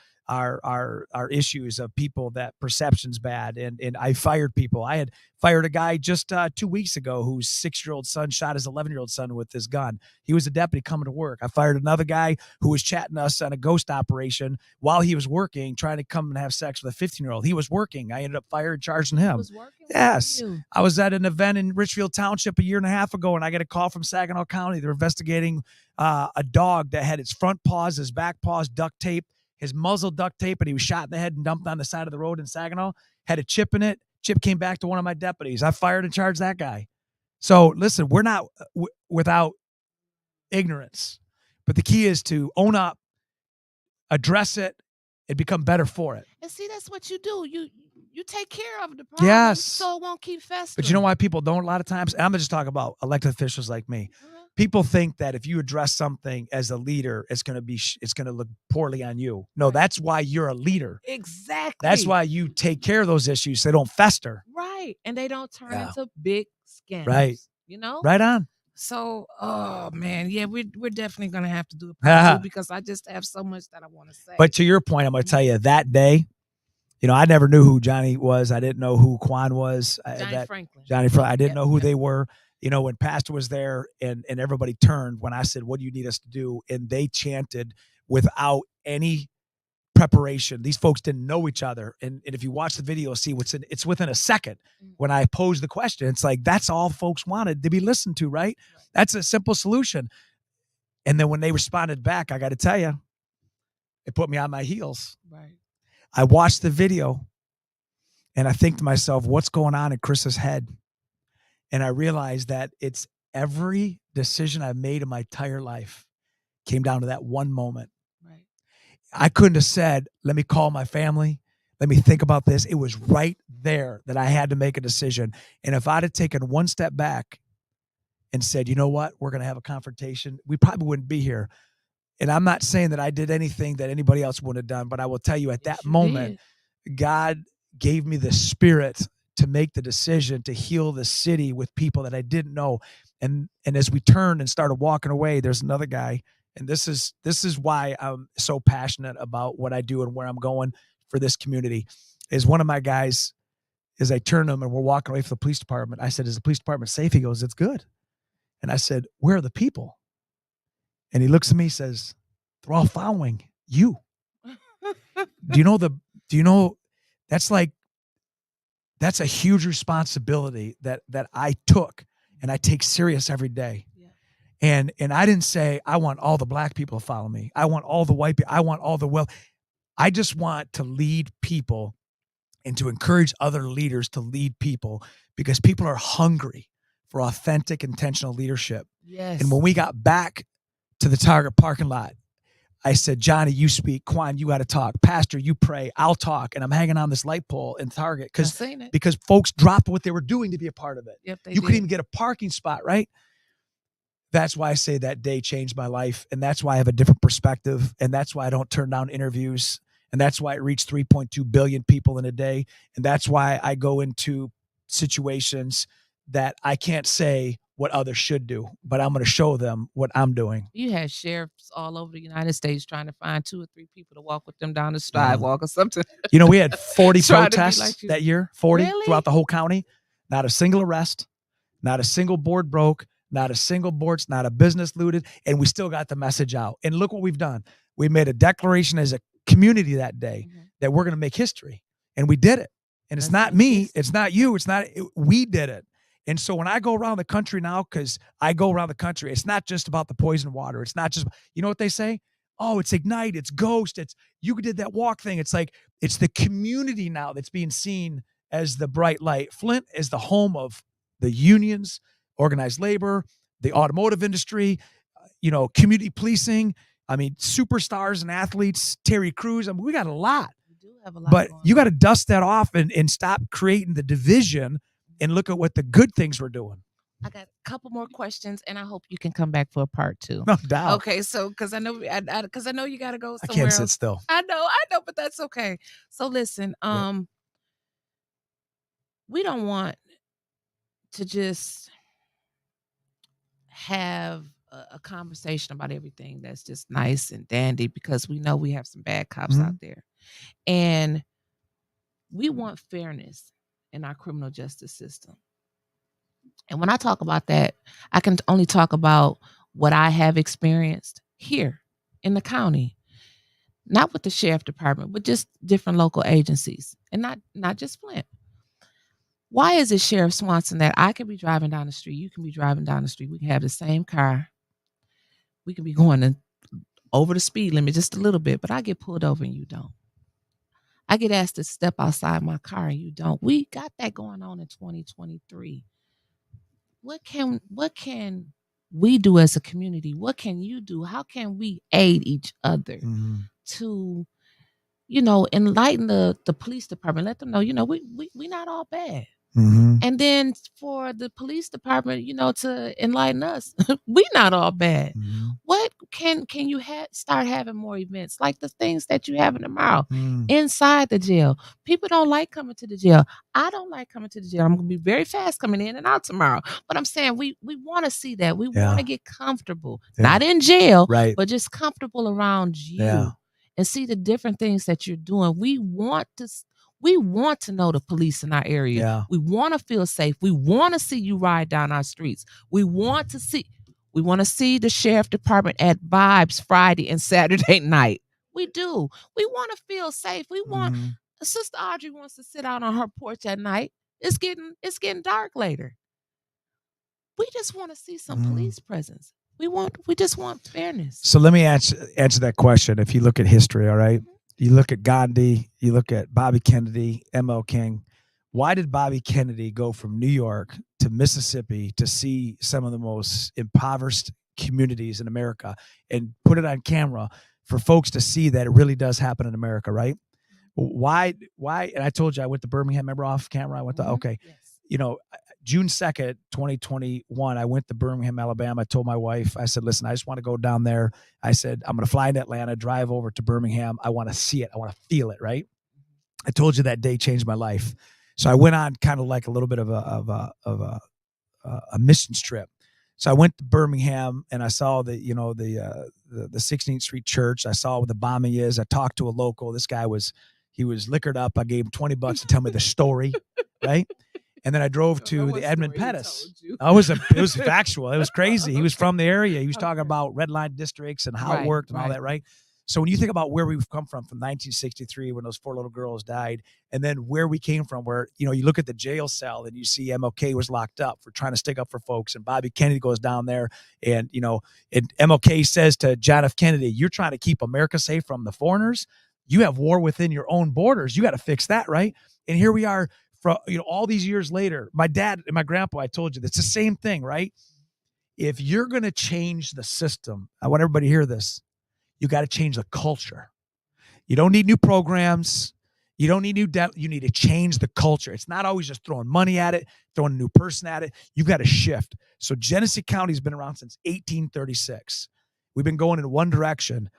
issues of people that perception's bad. And I fired people. I had fired a guy just 2 weeks ago whose 6-year-old son shot his 11-year-old son with his gun. He was a deputy coming to work. I fired another guy who was chatting us on a ghost operation while he was working, trying to come and have sex with a 15-year-old. He was working. I ended up firing, charging him. He was working. Yes. I was at an event in Richfield Township a year and a half ago, and I get a call from Saginaw County. They're investigating a dog that had its front paws, his back paws duct tape, his muzzle duct tape, and he was shot in the head and dumped on the side of the road in Saginaw. Had a chip in it. Chip came back to one of my deputies. I fired and charged that guy. So listen, we're not without ignorance, but the key is to own up, address it, and become better for it. And see, that's what you do. You take care of the problem, so it won't keep festering. But you know why people don't a lot of times? And I'm going to just talk about elected officials like me. People think that if you address something as a leader, it's going to look poorly on you. No, that's why you're a leader. Exactly. That's why you take care of those issues so they don't fester. Right. And they don't turn into big scandals. Right. Right on. So, oh man, yeah, we're definitely going to have to do a part 2 because I just have so much that I want to say. But to your point, I'm going to tell you that day, I never knew who Johnny was. I didn't know who Quan was. Franklin. I didn't know who they were. When Pastor was there and everybody turned when I said, what do you need us to do? And they chanted without any preparation. These folks didn't know each other. And if you watch the video, see it's within a second when I posed the question. It's like, that's all folks wanted to be listened to, right? That's a simple solution. And then when they responded back, I got to tell you, it put me on my heels. Right. I watched the video and I think to myself, what's going on in Chris's head? And I realized that it's every decision I've made in my entire life came down to that one moment. Right. I couldn't have said, let me call my family. Let me think about this. It was right there that I had to make a decision. And if I'd have taken one step back and said, you know what, we're going to have a confrontation, we probably wouldn't be here. And I'm not saying that I did anything that anybody else would have done, but I will tell you at that moment, God gave me the spirit to make the decision to heal the city with people that I didn't know. And as we turned and started walking away, there's another guy. And this is why I'm so passionate about what I do and where I'm going for this community. Is one of my guys, as I turned him and we're walking away from the police department, I said, is the police department safe? He goes, it's good. And I said, where are the people? And he looks at me, says, they're all following you. Do you know that's a huge responsibility that I took and I take serious every day. Yeah. And I didn't say, I want all the black people to follow me. I want all the white people. I want all the wealth. I just want to lead people and to encourage other leaders to lead people because people are hungry for authentic, intentional leadership. Yes. And when we got back to the Target parking lot, I said, Johnny, you speak. Quan, you got to talk. Pastor, you pray. I'll talk. And I'm hanging on this light pole in Target because folks dropped what they were doing to be a part of it. Yep, you couldn't even get a parking spot, right? That's why I say that day changed my life. And that's why I have a different perspective. And that's why I don't turn down interviews. And that's why it reached 3.2 billion people in a day. And that's why I go into situations that I can't say what others should do, but I'm going to show them what I'm doing. You had sheriffs all over the United States trying to find 2 or 3 people to walk with them down the sidewalk or something. You know, we had 40 Trying to be protests like you. that year, 40 Really? throughout the whole county. Not a single arrest, not a single board broke, not a single board, not a business looted, and we still got the message out. And look what we've done. We made a declaration as a community that day that we're going to make history, and we did it. And it's not me, it's not you, we did it. And so when I go around the country now, because I go around the country, it's not just about the poison water. It's not just, you know what they say? Oh, it's Ignite, it's Ghost, it's you did that walk thing. It's like, it's the community now that's being seen as the bright light. Flint is the home of the unions, organized labor, the automotive industry, community policing. I mean, superstars and athletes, Terry Crews. I mean, we got a lot. We do have a lot. But you got to dust that off and stop creating the division and look at what the good things we're doing. I got a couple more questions, and I hope you can come back for a part 2. No doubt. Okay, so because I know you got to go somewhere. I can't sit else. still. I know, but that's okay. So listen, we don't want to just have a conversation about everything that's just nice and dandy, because we know we have some bad cops out there, and we want fairness in our criminal justice system. And when I talk about that, I can only talk about what I have experienced here in the county, not with the sheriff department, but just different local agencies, and not just Flint. Why is it, Sheriff Swanson, that I can be driving down the street, you can be driving down the street, we can have the same car, we can be going over the speed limit just a little bit, but I get pulled over and you don't? I get asked to step outside my car and you don't. We got that going on in 2023. What can we do as a community? What can you do? How can we aid each other to, enlighten the police department? Let them know, we not all bad. And then for the police department, to enlighten us, we not all bad. What can you start having more events like the things that you having tomorrow inside the jail? People don't like coming to the jail. I don't like coming to the jail. I'm gonna be very fast coming in and out tomorrow. But I'm saying we want to see that. We want to get comfortable, not in jail, but just comfortable around you and see the different things that you're doing. We want to know the police in our area. Yeah. We want to feel safe. We want to see you ride down our streets. We want to see the sheriff department at Vibes Friday and Saturday night. We do. We want to feel safe. We want Sister Audrey wants to sit out on her porch at night. It's getting dark later. We just want to see some police presence. We just want fairness. So let me answer that question. If you look at history, all right? You look at Gandhi, you look at Bobby Kennedy, M.L. King. Why did Bobby Kennedy go from New York to Mississippi to see some of the most impoverished communities in America and put it on camera for folks to see that it really does happen in America, right? Why? And I told you I went to Birmingham, remember off camera? I went to, okay. Yes. June 2nd, 2021, I went to Birmingham, Alabama. I told my wife, I said, listen, I just want to go down there. I said, I'm going to fly into Atlanta, drive over to Birmingham. I want to see it. I want to feel it, right? I told you that day changed my life. So I went on kind of like a little bit of a missions trip. So I went to Birmingham and I saw the 16th Street Church. I saw where the bombing is. I talked to a local. This guy he was liquored up. I gave him $20 to tell me the story, right? And then I drove to the Edmund Pettus. It was factual. It was crazy. He was from the area. He was talking about red line districts and how it worked and all that, right? So when you think about where we've come from 1963, when those 4 little girls died, and then where we came from, where, you look at the jail cell and you see MLK was locked up for trying to stick up for folks, and Bobby Kennedy goes down there and, and MLK says to John F. Kennedy, you're trying to keep America safe from the foreigners. You have war within your own borders. You got to fix that, right? And here we are. All these years later, my dad and my grandpa, I told you, it's the same thing, right? If you're going to change the system, I want everybody to hear this. You got to change the culture. You don't need new programs. You don't need new debt. You need to change the culture. It's not always just throwing money at it, throwing a new person at it. You've got to shift. So Genesee County has been around since 1836. We've been going in one direction.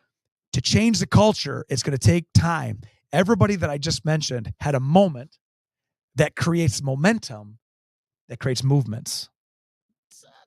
To change the culture, it's going to take time. Everybody that I just mentioned had a moment that creates momentum, that creates movements.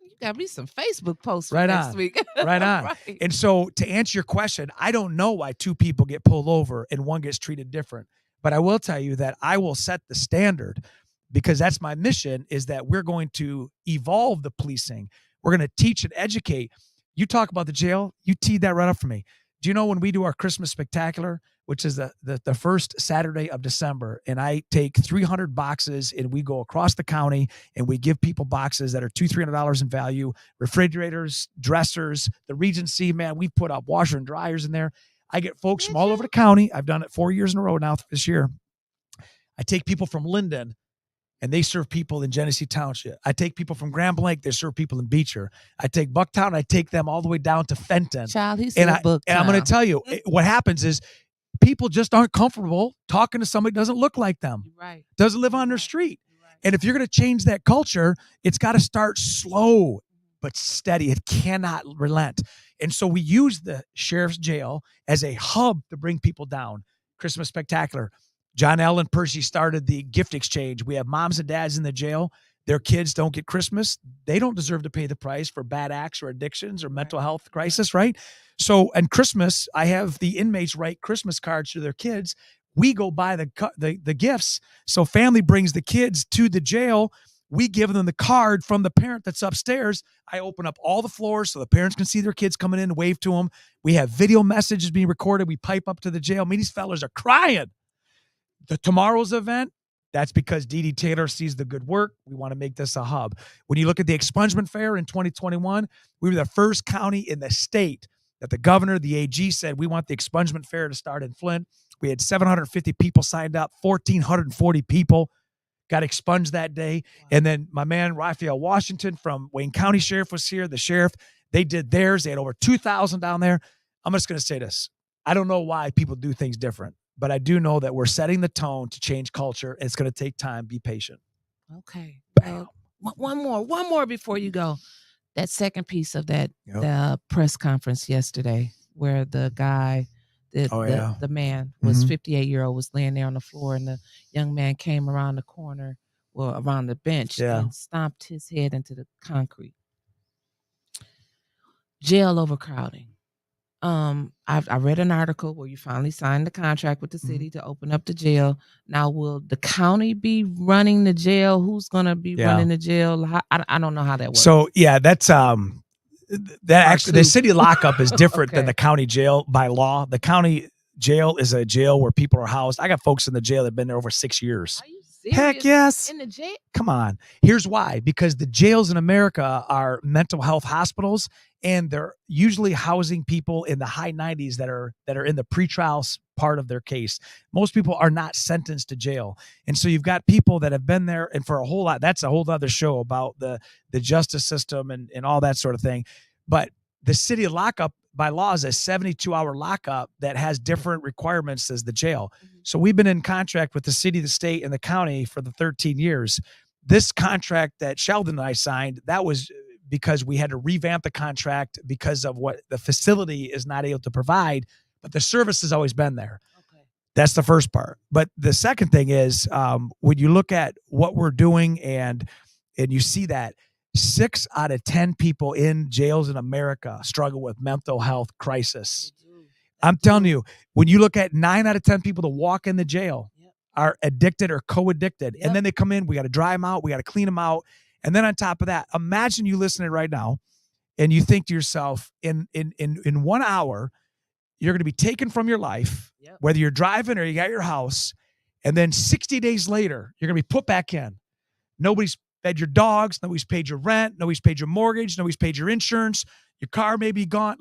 You got me some Facebook posts Right next on. week. Right on. Right. And so to answer your question, I don't know why two people get pulled over and one gets treated different. But I will tell you that I will set the standard, because that's my mission, is that we're going to evolve the policing. We're going to teach and educate. You talk about the jail, you teed that right up for me. Do you know when we do our Christmas spectacular, which is the first Saturday of December, and I take 300 boxes and we go across the county and we give people boxes that are $200-$300 in value, refrigerators, dressers, the Regency, man, we put up washer and dryers in there. I get folks from all over the county. I've done it 4 years in a row now this year. I take people from Linden, and they serve people in Genesee Township. I take people from Grand Blanc, they serve people in Beecher. I take Bucktown, I take them all the way down to Fenton. Child, he said Bucktown. And I'm going to tell you, what happens is people just aren't comfortable talking to somebody that doesn't look like them, right? Doesn't live on their street. Right. And if you're going to change that culture, it's got to start slow but steady. It cannot relent. And so we use the sheriff's jail as a hub to bring people down. Christmas spectacular. John L. and Percy started the gift exchange. We have moms and dads in the jail. Their kids don't get Christmas. They don't deserve to pay the price for bad acts or addictions or mental health crisis, right? So, and Christmas, I have the inmates write Christmas cards to their kids. We go buy the gifts. So family brings the kids to the jail. We give them the card from the parent that's upstairs. I open up all the floors so the parents can see their kids coming in and wave to them. We have video messages being recorded. We pipe up to the jail. I mean, these fellas are crying. Tomorrow's event, that's because Dee Dee Taylor sees the good work. We want to make this a hub. When you look at the expungement fair in 2021, we were the first county in the state that the governor, the AG, said we want the expungement fair to start in Flint. We had 750 people signed up, 1,440 people got expunged that day. Wow. And then my man, Raphael Washington from Wayne County Sheriff was here. The sheriff, they did theirs. They had over 2,000 down there. I'm just going to say this. I don't know why people do things different, but I do know that we're setting the tone to change culture. And it's going to take time. Be patient. Okay. One more before you go. That second piece of that the press conference yesterday where the guy, the man was 58-year-old, was laying there on the floor, and the young man came around the corner, around the bench, and stomped his head into the concrete. Jail overcrowding. I read an article where you finally signed the contract with the city to open up the jail. Now, will the county be running the jail? Who's going to be running the jail? I don't know how that works. So that's actually the city lockup is different than the county jail by law. The county jail is a jail where people are housed. I got folks in the jail that have been there over 6 years. Are you serious? Heck yes. In the jail? Come on. Here's why. Because the jails in America are mental health hospitals, and they're usually housing people in the high 90s that are in the pretrial part of their case. Most people are not sentenced to jail. And so you've got people that have been there, and for a whole lot, that's a whole other show about the justice system and all that sort of thing. But the city lockup by law is a 72-hour lockup that has different requirements as the jail. So we've been in contract with the city, the state, and the county for the 13 years. This contract that Sheldon and I signed, that was because we had to revamp the contract because of what the facility is not able to provide, but the service has always been there. Okay. That's the first part. But the second thing is when you look at what we're doing and you see that 6 out of 10 people in jails in America struggle with mental health crisis. I'm telling you, when you look at 9 out of 10 people that walk in the jail are addicted or co-addicted, and then they come in, we got to dry them out, we got to clean them out. And then on top of that, imagine you listening right now and you think to yourself, in 1 hour, you're going to be taken from your life, whether you're driving or you got your house. And then 60 days later, you're going to be put back in. Nobody's fed your dogs. Nobody's paid your rent. Nobody's paid your mortgage. Nobody's paid your insurance. Your car may be gone.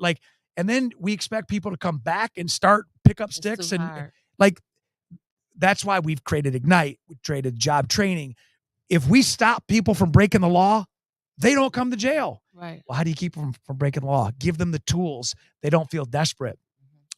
And then we expect people to come back and start pick up sticks. And that's why we've created Ignite. We created job training. If we stop people from breaking the law, they don't come to jail. Right. Well, how do you keep them from breaking the law? Give them the tools. They don't feel desperate,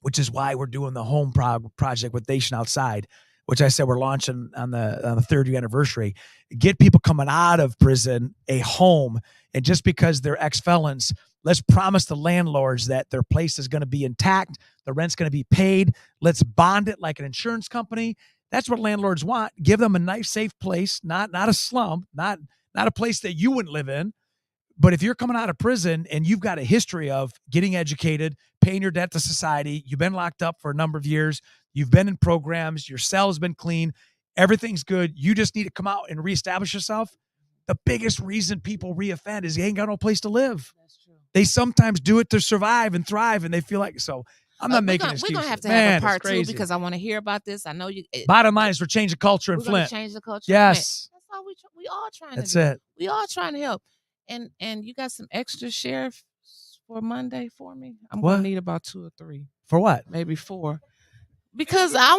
which is why we're doing the home project with Nation Outside. which I said we're launching on the 3rd year anniversary, get people coming out of prison a home. And just because they're ex-felons, let's promise the landlords that their place is going to be intact. The rent's going to be paid. Let's bond it like an insurance company. That's what landlords want. Give them a nice, safe place, not a slum, not a place that you wouldn't live in. But if you're coming out of prison and you've got a history of getting educated, paying your debt to society, you've been locked up for a number of years, you've been in programs, your cell has been clean, everything's good, you just need to come out and reestablish yourself. The biggest reason people reoffend is they ain't got no place to live. That's true. They sometimes do it to survive and thrive, and they feel like, so I'm not making excuses. We're going to have to have a part 2 because I want to hear about this. I know you. Bottom line is we're changing culture in Flint. Change the culture. Yes. That's all we all trying That's to do. That's it. We all trying to help. And you got some extra sheriffs for Monday for me? I'm going to need about 2 or 3. For what? Maybe 4. Because I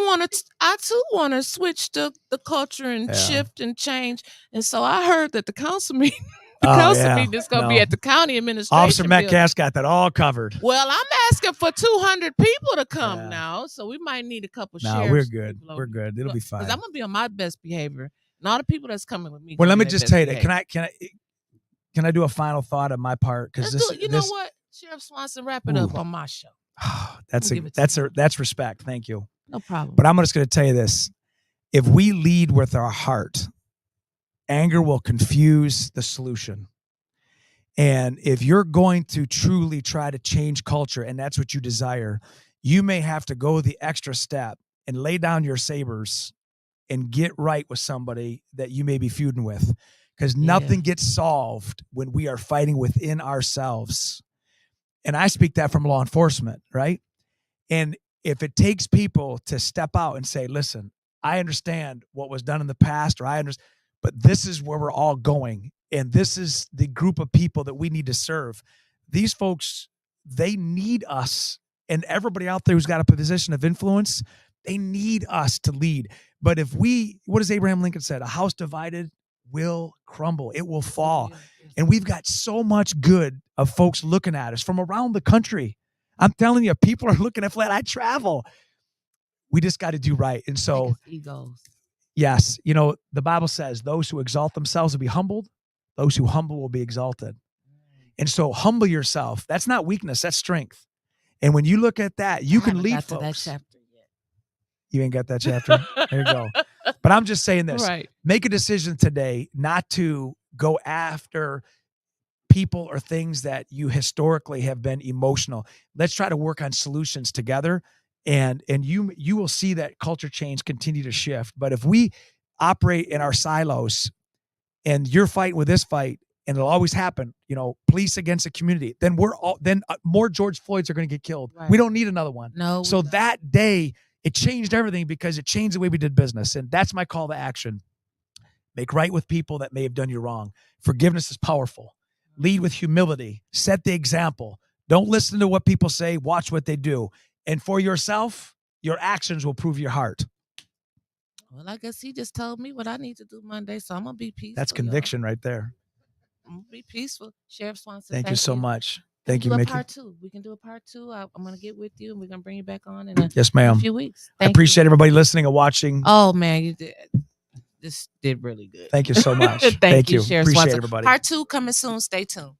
too want to switch the culture and shift and change. And so I heard that the council meeting, meeting is going to be at the county administration. Officer Metcalf's got that all covered. Well, I'm asking for 200 people to come now, so we might need a couple sheriffs. No, we're good. We're good. It'll be fine. Because I'm going to be on my best behavior. And all the people that's coming with me. Well, let me just tell you that. Can I do a final thought on my part? Because you know what, Sheriff Swanson, wrap it up on my show. That's respect. Thank you. No problem. But I'm just going to tell you this: if we lead with our heart, anger will confuse the solution. And if you're going to truly try to change culture, and that's what you desire, you may have to go the extra step and lay down your sabers and get right with somebody that you may be feuding with. Because nothing gets solved when we are fighting within ourselves. And I speak that from law enforcement, right? And if it takes people to step out and say, listen, I understand what was done in the past, but this is where we're all going. And this is the group of people that we need to serve. These folks, they need us. And everybody out there who's got a position of influence, they need us to lead. But if what does Abraham Lincoln said? A house divided will crumble. It will fall. And we've got so much good of folks looking at us from around the country. I'm telling you, people are looking at Flat. I travel. We just got to do right. And so, egos. Yes, the Bible says those who exalt themselves will be humbled. Those who humble will be exalted. And so humble yourself. That's not weakness. That's strength. And when you look at that, you can lead folks. That chapter yet. You ain't got that chapter? There you go. But I'm just saying this. Right. Make a decision today not to go after people or things that you historically have been emotional. Let's try to work on solutions together. And you will see that culture change continue to shift. But if we operate in our silos and you're fighting with this fight, and it'll always happen, police against a community, then more George Floyds are going to get killed. Right. We don't need another one. No. So that day, it changed everything because it changed the way we did business. And that's my call to action. Make right with people that may have done you wrong. Forgiveness is powerful. Lead with humility. Set the example. Don't listen to what people say. Watch what they do. And for yourself, your actions will prove your heart. Well, I guess he just told me what I need to do Monday, so I'm going to be peaceful. That's conviction right there. I'm going to be peaceful. Sheriff Swanson, thank you so much. Thank you, Mickey. Part 2. We can do a part 2. I'm going to get with you, and we're going to bring you back on in yes, ma'am. a few weeks. I appreciate everybody listening and watching. Oh, man, you did. This did really good. Thank you so much. Thank you, Sheriff Appreciate Swanson. everybody. Part 2 coming soon. Stay tuned.